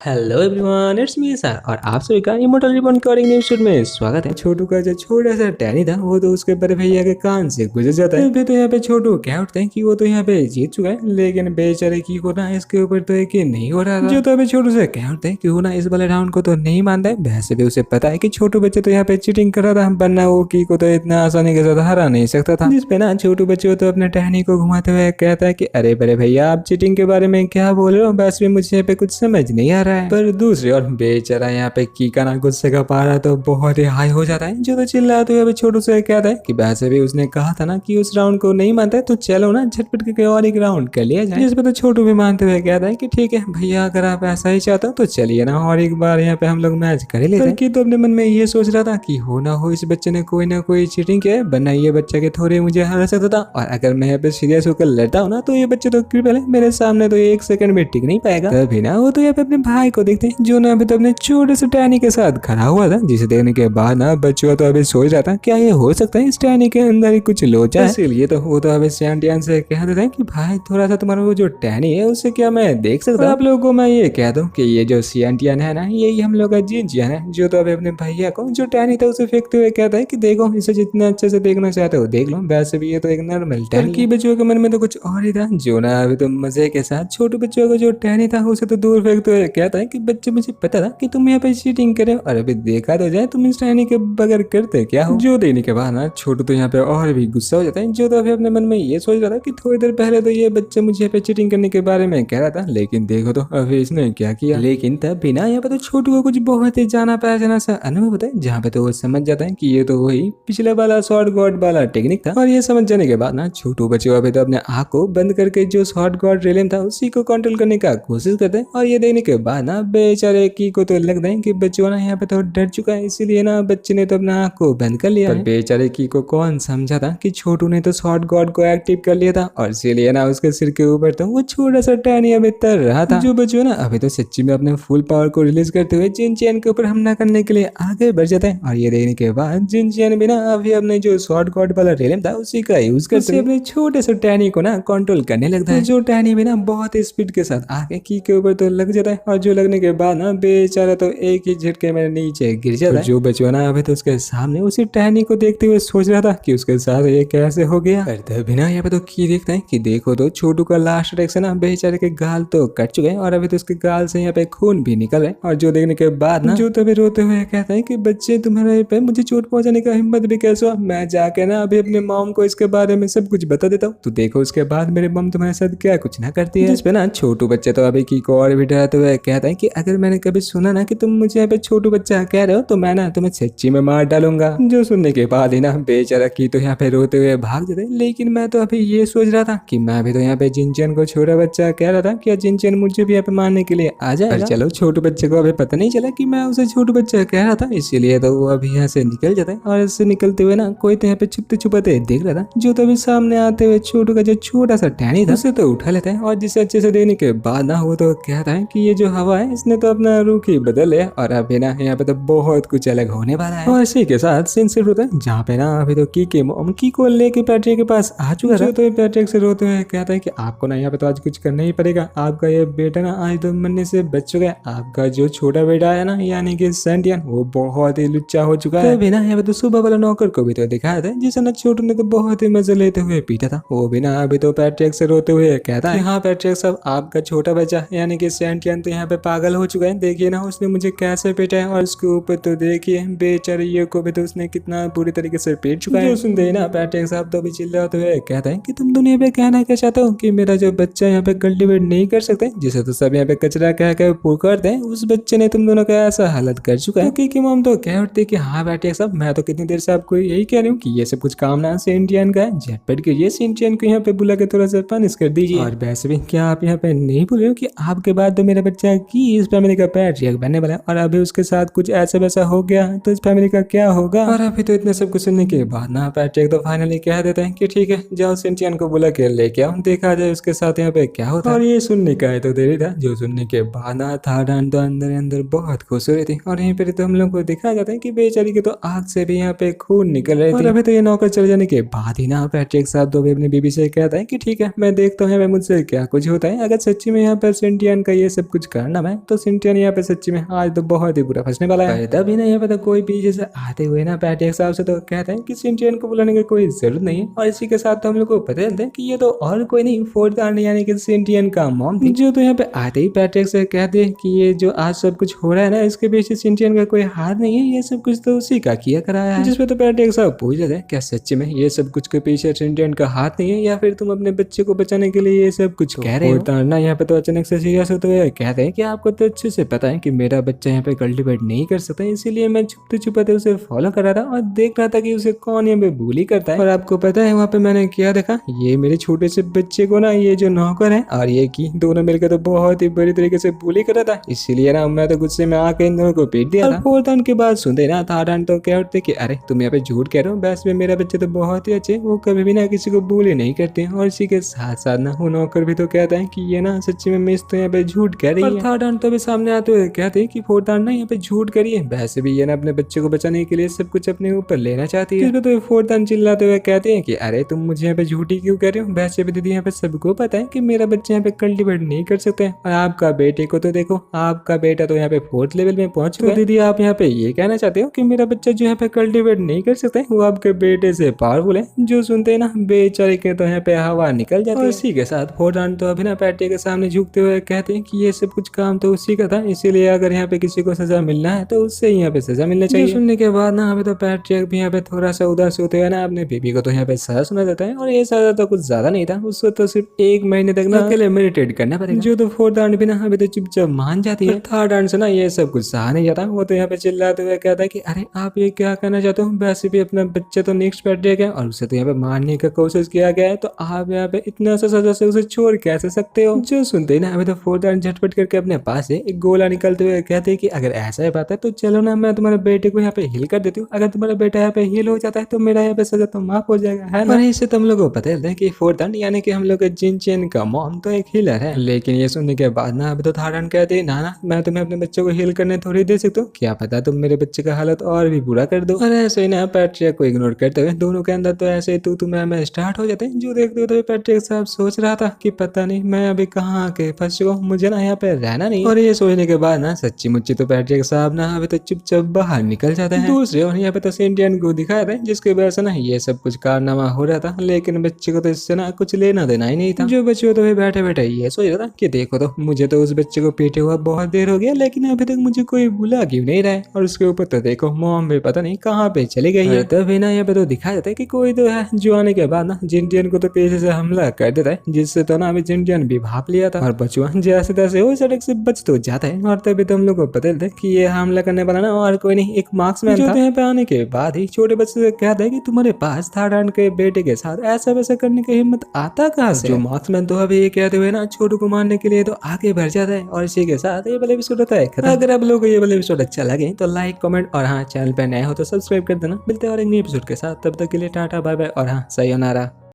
Hello everyone, it's me sir और आप सभी का immortal reborn covering new episode में स्वागत है। छोटू का जो छोटा सा टैनी था वो तो उसके बड़े भैया के कान से गुजर जाता है। फिर तो यहाँ पे छोटू कह उठते हैं कि वो तो यहाँ पे जीत चुका है, लेकिन बेचारे की को ना इसके ऊपर तो यकीन नहीं हो रहा था। जो तो अभी छोटू से कह उठते हैं कि वो ना इस वाले राउंड को तो नहीं मानता है। वैसे भी उसे पता है कि छोटू बच्चे तो यहाँ पे चीटिंग कर रहा था, वरना वो की को तो इतना आसानी के साथ हरा नहीं सकता था। जिसपे ना छोटू बच्चे तो अपने टहनी को घुमाते हुए कहता है कि अरे बड़े भैया, आप चीटिंग के बारे में क्या बोल रहे हो, बस भी मुझे यहाँ पे कुछ समझ नहीं आ रहा है। पर दूसरी और बेचारा यहाँ पे कीका ना गुस्से का पारा तो बहुत ही हाई हो जाता है। जो तो चिल्लाते हुए छोटू से कहता है कि वैसे भी उसने कहा था ना कि उस राउंड को नहीं मानता है, तो चलो ना झटपट के और एक राउंड कर लिया जाए। जिसपे तो छोटू भी मानते हुए कहता है कि ठीक है भैया, अगर आप ऐसा ही चाहते हो तो चलिए ना और एक बार यहाँ पे हम लोग मैच कर ही लेते हैं। तो अपने मन में ये सोच रहा था कि हो ना हो इस बच्चे ने कोई ना कोई चीटिंग किया है, वरना ये बच्चा के थोड़े मुझे हरा सकता था, और अगर मैं यहाँ पे सीरियस होकर लड़ता हूँ ना तो ये बच्चे तो क्यों पहले मेरे सामने तो एक सेकंड में टिक नहीं पाएगा। तभी ना वो तो यहाँ पे अपने भाई को देखते हैं जो ना अभी तो अपने छोटे से टहनी के साथ खड़ा हुआ था। जिसे देखने के बाद ना बच्चों तो अभी सोच रहा था क्या ये हो सकता है इस टहनी के अंदर ही कुछ लोचा है। इसीलिए तो वो तो अभी सैंटियन से कह देते हैं कि भाई थोड़ा सा तुम्हारा वो जो टहनी है उससे क्या मैं देख सकता हूँ। आप लोगों को मैं ये कह दूं कि ये जो सैंटियन है ना, यही हम लोग का जिनचियन है। जो तो अभी अपने भैया को जो टहनी था उसे फेंकते हुए कहता है कि देखो, इसे जितना अच्छे से देखना चाहते हो देख लो, वैसे भी ये तो एक नॉर्मल टहनी की। बच्चों के मन में तो कुछ और ही था। जो ना अभी तो मजे के साथ छोटे बच्चों को जो टहनी था उसे तो दूर फेंकते हुए कहता है कि बच्चे, मुझे पता था कि तुम यहाँ पे चीटिंग करे और अभी देखा तो जाए तुम इस टहनी के बगैर करते क्या हो। जो देने के बाद ना छोटू तो यहाँ पे और भी गुस्सा हो जाता है। जो तो अभी अपने मन में ये सोच रहा था कि थोड़ी देर पहले तो ये बच्चा मुझे यहाँ पे चीटिंग करने के बारे में कह रहा था, लेकिन देखो तो अभी इसने क्या किया। लेकिन तब भी ना यहाँ पे तो छोटू को कुछ बहुत ही जाना पहचाना सा अनुभव होता है, जहाँ पे तो वो समझ जाता है कि ये तो वही पिछले वाला शॉर्ट गॉड वाला टेक्निक था। और ये समझ जाने के बाद ना छोटू बच्चे अभी तो अपने आँख को बंद करके जो शॉर्ट गॉड रेलिम था उसी को कंट्रोल करने का कोशिश करते हैं। और ये देखने के बाद ना बेचारे की को तो लगता है कि बच्चों ना यहाँ पे तो डर चुका है, इसीलिए ना बच्चे ने तो अपना आँख को बंद कर लिया। पर बेचारे की को कौन समझा था कि छोटू ने तो शॉर्ट गॉड को एक्टिव कर लिया था, और इसीलिए ना उसके सिर के ऊपर तो वो छोटा सा टहनी अभी तर रहा था। जो बच्चों ना अभी तो सच्ची में अपने फुल पावर को रिलीज करते हुए जिनचैन के ऊपर हमला करने के लिए आगे बढ़ जाते हैं। और ये देखने के बाद जिनचैन भी ना अभी अपने जो शॉर्ट गॉड वाला रेलम था उसी का यूज करते अपने छोटे से टहनी को ना कंट्रोल करने लगता है। जो टहनी भी ना बहुत स्पीड के साथ आगे की के ऊपर तो लग जाता है, और जो लगने के बाद ना बेचारा तो एक ही झटके में नीचे गिर जाता है। जो बचपना अभी तो उसके सामने उसी टहनी को देखते हुए सोच रहा था कि उसके साथ ये कैसे हो गया। पर तभी ना यहाँ पे तो की देखते हैं कि देखो तो छोटू का लास्ट रिएक्शन ना बेचारे के गाल तो कट चुके हैं, और अभी तो उसके गाल से यहाँ पे खून भी निकल रहा है। और जो देखने के बाद ना जो तभी रोते हुए कहता है कि बच्चे, तुम्हारे पे मुझे चोट पहुंचाने का हिम्मत भी कैसे हुआ, मैं जाके ना अभी अपने मॉम को इसके बारे में सब कुछ बता देता हूँ, तो देखो उसके बाद मेरे मॉम तुम्हारे साथ क्या कुछ ना करती है। जिसपे ना छोटू बच्चे तो अभी की को और भी डराते हुए कहता है कि अगर मैंने कभी सुना ना कि तुम मुझे यहाँ पे छोटू बच्चा कह रहे हो तो मैं ना तुम्हें सच्ची में मार डालूंगा। जो सुनने के बाद ही ना बेचारा की तो यहाँ पे रोते हुए भाग जाते। लेकिन मैं तो अभी ये सोच रहा था कि मैं भी तो यहाँ पे जिनचैन को छोटा बच्चा कह रहा था, क्या जिनचैन मुझे भी यहाँ पे मारने के लिए आ जाएगा। चलो छोटू बच्चे को अभी पता नहीं चला कि मैं उसे छोटू बच्चा कह रहा था, इसीलिए तो वो अभी यहाँ से निकल जाता है। और इससे निकलते हुए ना कोई तो यहाँ पे छुपते छुपाते देख रहा था। जो तो अभी सामने आते हुए छोटू का जो छोटा सा टहनी था उसे तो उठा लेता है, और जिसे अच्छे से देने के बाद ना वो तो कहता है कि ये जो हवा है इसने तो अपना रुख ही बदल लिया, और अभी ना यहाँ पे तो बहुत कुछ अलग होने वाला है। और इसी के साथ सीन शिफ्ट होता है, जहाँ पे ना अभी तो की मॉम की को लेके पैट्रिक के पास आ चुका था। तो पैट्रिक से रोते हुए कहता है कि आपको ना यहाँ पे तो आज कुछ करना ही पड़ेगा, आपका ये बेटा ना आज तो मरने से बच चुका है। आपका जो छोटा बेटा है ना, यानी कि सैंटियन, वो बहुत ही लुच्चा हो चुका है। अभी ना यहाँ पे तो सुबह वाला नौकर को भी तो दिखाया था, जिसे ना छोटू ने तो बहुत ही मजे लेते हुए पीटा था। वो भी ना अभी तो पैट्रिक से रोते हुए कहता है, हाँ पैट्रिक साहब, आपका छोटा बच्चा यानी कि सैंटियन तो यहाँ पे पागल हो चुका है, देखिए ना उसने मुझे कैसे पीटा है, और उसके ऊपर तो देखिए बेचारे ये को भी तो उसने कितना बुरी तरीके से पीट चुका है। जो सुनते ही ना पैट्रिक साहब तो भी चिल्लाते हुए कहता है कि तुम दुनिया पे कहना क्या चाहते हो कि मेरा जो बच्चा यहाँ पे कल्टिवेट नहीं कर सकते, जिसे तो सब यहाँ पे कचरा कह के पुकारते हैं, उस बच्चे ने तुम दोनों का ऐसा हालत कर चुका है। की मॉम तो कह उठती कि हाँ पैट्रिक साहब, मैं तो कितनी देर से आपको यही कह रही हूँ कि ये सब कुछ काम ना सेंटियन का है, झटपट के ये सेंटियन को यहाँ पे बुला के थोड़ा सा पनिश कर दीजिए। और वैसे भी क्या आप यहाँ पे नहीं बोल रहे हो कि आपके बाद तो मेरा बच्चा की इस फैमिली का पैट्रिक बनने वाला है, और अभी उसके साथ कुछ ऐसा वैसा हो गया तो इस फैमिली का क्या होगा। और अभी तो इतने सब कुछ सुनने के बाद ना पैट्रिक तो फाइनली कह देता है कि ठीक है, जाओ सेंटियन को बुला के लेके आओ, देखा जाए उसके साथ यहाँ पे क्या होता है। और ये सुनने का है तो देरी था। जो सुनने के बाद ना थाडान तो अंदर अंदर बहुत खुश हो रही थी, और यहीं पर तो हम लोग को दिखाया जाता है कि बेचारी के तो आग से भी यहाँ पे खून निकल रहे थे। और अभी तो ये नौकर चले जाने के बाद ही ना पैट्रिक साहब तो भी अपनी बीबी से कहता है कि ठीक है, मैं देखता हूँ मुझसे क्या कुछ होता है, अगर सच्ची में यहाँ पर सेंटियन का ये सब कुछ कारण नाम है तो सिंटियन यहाँ पे सच्ची में आज तो बहुत ही बुरा फंसने वाला है। तभी ना यहाँ पे तो कोई पीछे से आते हुए ना पैटी के साहब से तो कहते हैं कि सिंटियन को बुलाने की कोई जरूरत नहीं है। और इसी के साथ तो हम लोग को पता चलता है कि ये तो और कोई नहीं फोर्टान यानी कि सिंटियन का मॉम थी, जो तो यहाँ पे आते ही पैट्रिक से कहते हैं कि ये जो आज सब कुछ हो रहा है ना इसके पीछे सिंटियन का कोई हाथ नहीं है, ये सब कुछ तो उसी का किया कराया है। जिसपे तो पैट्रिक साहब पूछ रहे थे क्या सच्ची में ये सब कुछ के पीछे सिंटियन का हाथ नहीं है या फिर तुम अपने बच्चे को बचाने के लिए ये सब कुछ कह रहे हो। ना यहाँ पे तो अचानक से सीरियस होते हुए कहते हैं कि आपको तो अच्छे से पता है कि मेरा बच्चा यहाँ पे कल्टीवेट नहीं कर सकता, इसीलिए मैं छुपते छुपाते उसे फॉलो कर रहा था और देख रहा था कि उसे कौन यहाँ पे बुली करता है। और आपको पता है वहाँ पे मैंने क्या देखा, ये मेरे छोटे से बच्चे को ना ये जो नौकर है और ये की दोनों मिलकर तो बहुत ही बड़ी तरीके से बुली कर रहा था, इसीलिए ना मैं तो गुस्से में आके इन दोनों को पीट दिया था। फोर्टान के बाद सुनते ना थाडान तो क्या उठते कि अरे तुम यहाँ पे झूठ कह रहे हो, वैसे में मेरा बच्चे तो बहुत ही अच्छे, वो कभी भी ना किसी को बुली नहीं करते। और इसी के साथ साथ ना वो नौकर भी तो कहता है कि ये ना सच्ची में मिस तो यहाँ पे झूठ कह रही है। थाडान तो भी सामने आते हुए कहते हैं कि फोर्टान ना यहाँ पे झूठ करी है, वैसे भी ये ना अपने बच्चे को बचाने के लिए सब कुछ अपने ऊपर लेना चाहती है। तो फोर्टान चिल्लाते हुए कहते हैं कि अरे तुम मुझे यहाँ पे झूठी क्यों कह रहे हो, वैसे भी दीदी यहाँ पे सबको पता है कि मेरा बच्चा यहाँ पे कल्टीवेट नहीं कर सकते। और आपका बेटे को तो देखो, आपका बेटा तो यहाँ पे 4th लेवल में पहुंच चुका है। दीदी आप यहाँ पे ये कहना चाहते हो कि मेरा बच्चा जो यहाँ पे कल्टीवेट नहीं कर सकता वो आपके बेटे से पावरफुल है, जो सुनते हैं ना बेचारे के तो यहाँ पे हवा निकल जाती है। इसी के साथ फोर्टान तो अभी ना पैटी के सामने झुकते हुए कहते हैं कि ये सब कुछ काम तो उसी का था, इसीलिए अगर यहाँ पे किसी को सजा मिलना है तो उससे यहाँ पे सजा मिलना चाहिए। सुनने के बाद ना हमें तो पैट्रिक भी यहाँ पे थोड़ा सा उदास होते हुए ना अपने बेबी को तो यहाँ पे सजा सुना जाता है। और ये सजा तो कुछ ज्यादा नहीं था, उसको तो सिर्फ 1 महीने तक ना अकेले मेडिटेट करना पड़ेगा, जो तो फोर्टान भी ना अभी तो चुपचाप मान जाती है। थर्ड से ना ये सब कुछ सहा नहीं जाता, वो तो यहाँ पे चिल्लाते हुए कहता है कि अरे आप ये क्या कहना चाहते हो, वैसे भी अपना बच्चा तो नेक्स्ट पैट्रिक है और उसे तो यहाँ पे मारने का कोशिश किया गया है, तो आप यहाँ पे इतना सा सजा से उसे छोड़ कैसे सकते हो। जो सुनते ही ना अभी तो फोर्टान झटपट करके अपने पास से एक गोला निकलते हुए कहते हैं कि अगर ऐसा ही बात है तो चलो ना मैं तुम्हारे बेटे को यहाँ पे हील कर देती हूँ, अगर तुम्हारा बेटा यहाँ पे हील हो जाता है तो मेरा यहाँ पे सजा तो माफ हो जाएगा, है ना। इससे तुम लोगों को पता है कि फोर्टान यानी कि हम लोग जिनचेन का मॉम तो एक हीलर है। लेकिन ये सुनने के बाद ना अभी तो थाडान कहते हैं ना मैं तुम्हें अपने बच्चे को हील करने थोड़ी दे सकता हूँ, क्या पता तुम मेरे बच्चे का हालत और भी बुरा कर दो। और ऐसे ही ना पैट्रिक को इग्नोर करते हुए दोनों के अंदर तो ऐसे तू मैं स्टार्ट हो जाते हैं। जो देखते हुए पैट्रिक साहब सोच रहा था कि पता नहीं मैं अभी कहाँ आके फंस चुका हूँ, मुझे ना यहाँ पे रहना नहीं। और ये सोचने के बाद ना सच्ची मुच्ची तो पैट्रिक साहब ना अभी तो चुपचाप बाहर निकल जाते हैं। दूसरे और यहाँ पे तो सिंटियन को दिखाया था जिसकी वजह से ना ये सब कुछ कारनामा हो रहा था, लेकिन बच्चे को तो इससे ना कुछ लेना देना ही नहीं था। जो बच्चे तो बैठे बैठे ये सोच रहा था कि देखो तो मुझे तो उस बच्चे को पीटे हुआ बहुत देर हो गया, लेकिन अभी तक मुझे कोई बुला क्यों नहीं रहा है। और उसके ऊपर तो देखो मॉम भी पता नहीं कहाँ पे चली गई है। तभी ना यहाँ पे तो दिखाया जाता है कि कोई तो है जो आने के बाद ना जिंटियन को तो पीछे से हमला कर देता है, जिससे तो ना अभी जिंटियन भी भाप लिया था और बचुआ जैसे तैसे वो सड़क से बच तो जाता है। और तभी तो हम लोग को पता चलता है कि ये हमला करने वाला ना और कोई नहीं एक मार्क्समैन था। यहाँ पे आने के बाद ही छोटे बच्चे से कहता है कि तुम्हारे पास थाडान के बेटे के साथ ऐसा वैसा करने की हिम्मत आता कहाँ से। जो मार्क्समैन तो अभी ये कहते हुए ना छोटू को मारने के लिए तो आगे बढ़ जाता है। और इसी के साथ ये वाला एपिसोड होता है खत्म। अगर आप लोगों को ये वाला एपिसोड अच्छा लगे तो लाइक कमेंट और हाँ चैनल पे नए हो तो सब्सक्राइब कर देना। मिलते हैं और एक नए एपिसोड के साथ, तब तक के लिए टाटा बाय बाय और हाँ sayonara।